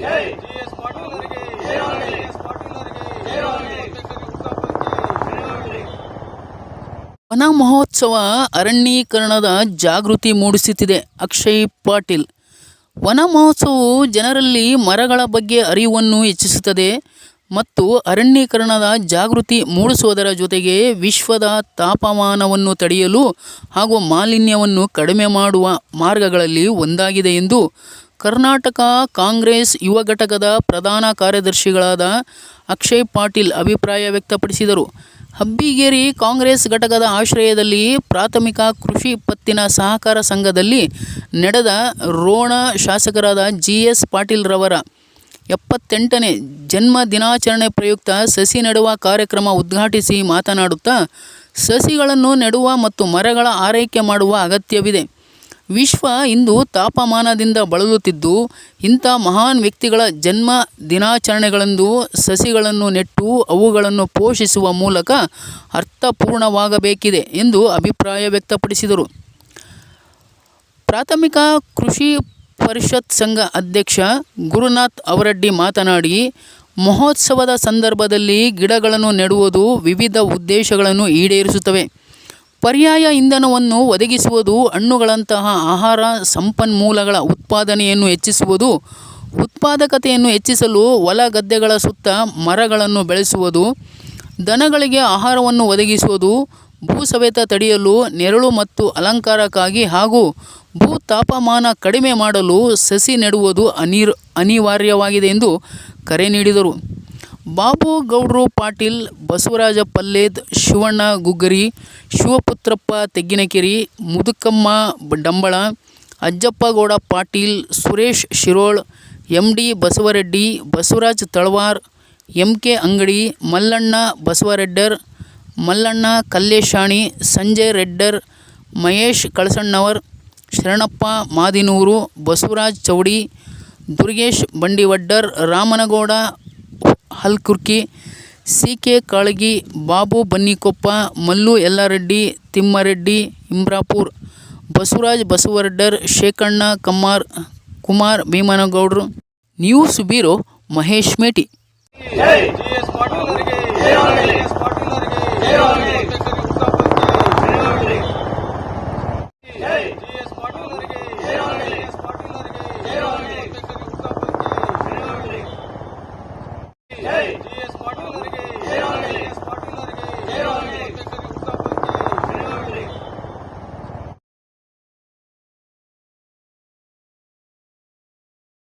GS Patil ಅವರಿಗೆ GS Patil ಅವರಿಗೆ ವನ ಮಹೋತ್ಸವ ಅರಣ್ಯೀಕರಣದ ಜಾಗೃತಿ ಮೂಡಿಸುತ್ತಿದೆ. ಅಕ್ಷಯ್ ಪಾಟೀಲ್. ವನ ಮಹೋತ್ಸವವು ಜನರಲ್ಲಿ ಮರಗಳ ಬಗ್ಗೆ ಅರಿವನ್ನು ಹೆಚ್ಚಿಸುತ್ತದೆ ಮತ್ತು ಅರಣ್ಯೀಕರಣದ ಜಾಗೃತಿ ಮೂಡಿಸುವುದರ ಜೊತೆಗೆ ವಿಶ್ವದ ತಾಪಮಾನವನ್ನು ತಡೆಯಲು ಹಾಗೂ ಮಾಲಿನ್ಯವನ್ನು ಕಡಿಮೆ ಮಾಡುವ ಮಾರ್ಗಗಳಲ್ಲಿ ಒಂದಾಗಿದೆ ಎಂದು ಕರ್ನಾಟಕ ಕಾಂಗ್ರೆಸ್ ಯುವ ಘಟಕದ ಪ್ರಧಾನ ಕಾರ್ಯದರ್ಶಿಗಳಾದ ಅಕ್ಷಯ್ ಪಾಟೀಲ್ ಅಭಿಪ್ರಾಯ ವ್ಯಕ್ತಪಡಿಸಿದರು. ಹಬ್ಬಿಗೇರಿ ಕಾಂಗ್ರೆಸ್ ಘಟಕದ ಆಶ್ರಯದಲ್ಲಿ ಪ್ರಾಥಮಿಕ ಕೃಷಿ ಪತ್ತಿನ ಸಹಕಾರ ಸಂಘದಲ್ಲಿ ನಡೆದ ರೋಣ ಶಾಸಕರಾದ ಜಿಎಸ್ ಪಾಟೀಲ್ ರವರ 78ನೇ ಜನ್ಮ ದಿನಾಚರಣೆ ಪ್ರಯುಕ್ತ ಸಸಿ ನೆಡುವ ಕಾರ್ಯಕ್ರಮ ಉದ್ಘಾಟಿಸಿ ಮಾತನಾಡುತ್ತಾ, ಸಸಿಗಳನ್ನು ನೆಡುವ ಮತ್ತು ಮರಗಳ ಆರೈಕೆ ಮಾಡುವ ಅಗತ್ಯವಿದೆ. ವಿಶ್ವ ಇಂದು ತಾಪಮಾನದಿಂದ ಬಳಲುತ್ತಿದ್ದು, ಇಂಥ ಮಹಾನ್ ವ್ಯಕ್ತಿಗಳ ಜನ್ಮ ದಿನಾಚರಣೆಗಳಂದು ಸಸಿಗಳನ್ನು ನೆಟ್ಟು ಅವುಗಳನ್ನು ಪೋಷಿಸುವ ಮೂಲಕ ಅರ್ಥಪೂರ್ಣವಾಗಬೇಕಿದೆ ಎಂದು ಅಭಿಪ್ರಾಯ ವ್ಯಕ್ತಪಡಿಸಿದರು. ಪ್ರಾಥಮಿಕ ಕೃಷಿ ಪರಿಷತ್ ಸಂಘ ಅಧ್ಯಕ್ಷ ಗುರುನಾಥ್ ಅವರಡ್ಡಿ ಮಾತನಾಡಿ, ಮಹೋತ್ಸವದ ಸಂದರ್ಭದಲ್ಲಿ ಗಿಡಗಳನ್ನು ನೆಡುವುದು ವಿವಿಧ ಉದ್ದೇಶಗಳನ್ನು ಈಡೇರಿಸುತ್ತವೆ. ಪರ್ಯಾಯ ಇಂಧನವನ್ನು ಒದಗಿಸುವುದು, ಹಣ್ಣುಗಳಂತಹ ಆಹಾರ ಸಂಪನ್ಮೂಲಗಳ ಉತ್ಪಾದನೆಯನ್ನು ಹೆಚ್ಚಿಸುವುದು, ಉತ್ಪಾದಕತೆಯನ್ನು ಹೆಚ್ಚಿಸಲು ಹೊಲ ಗದ್ದೆಗಳ ಸುತ್ತ ಮರಗಳನ್ನು ಬೆಳೆಸುವುದು, ದನಗಳಿಗೆ ಆಹಾರವನ್ನು ಒದಗಿಸುವುದು, ಭೂಸವೆತ ತಡೆಯಲು, ನೆರಳು ಮತ್ತು ಅಲಂಕಾರಕ್ಕಾಗಿ ಹಾಗೂ ಭೂ ತಾಪಮಾನ ಕಡಿಮೆ ಮಾಡಲು ಸಸಿ ನೆಡುವುದು ಅನಿವಾರ್ಯವಾಗಿದೆ ಎಂದು ಕರೆ ನೀಡಿದರು. Babu Gowdru Patil, Basavaraja Palled, Shivanna Guggari, Shivaputrappa Tegginakere, Mudukamma Dambala, Ajjappagowda Patil, Suresh Shirol, MD Basavareddy, Basavaraj Talawar, MK Angadi, Mallanna Basavareddar, Mallanna Kalleshani, Sanjay Reddar, Mahesh Kalasannavar, Sharanappa Madinur, Basavaraj Chowdi, Durgesh Bandivaddar, Ramanagouda Halkurki, CK. Kalagi, Babu Bannikoppa, Mallu Yallareddy, Thimmareddy Imbrapur, Basavaraj Basavareddar, Shekhanna Kammar, Kumar Bheemanagowdru. News bureau, Mahesh Meti. GS Patil ಅವರಿಗೆ ಜಿಎಸ್ ಪಾಟೀಲ್ ಅವರಿಗೆ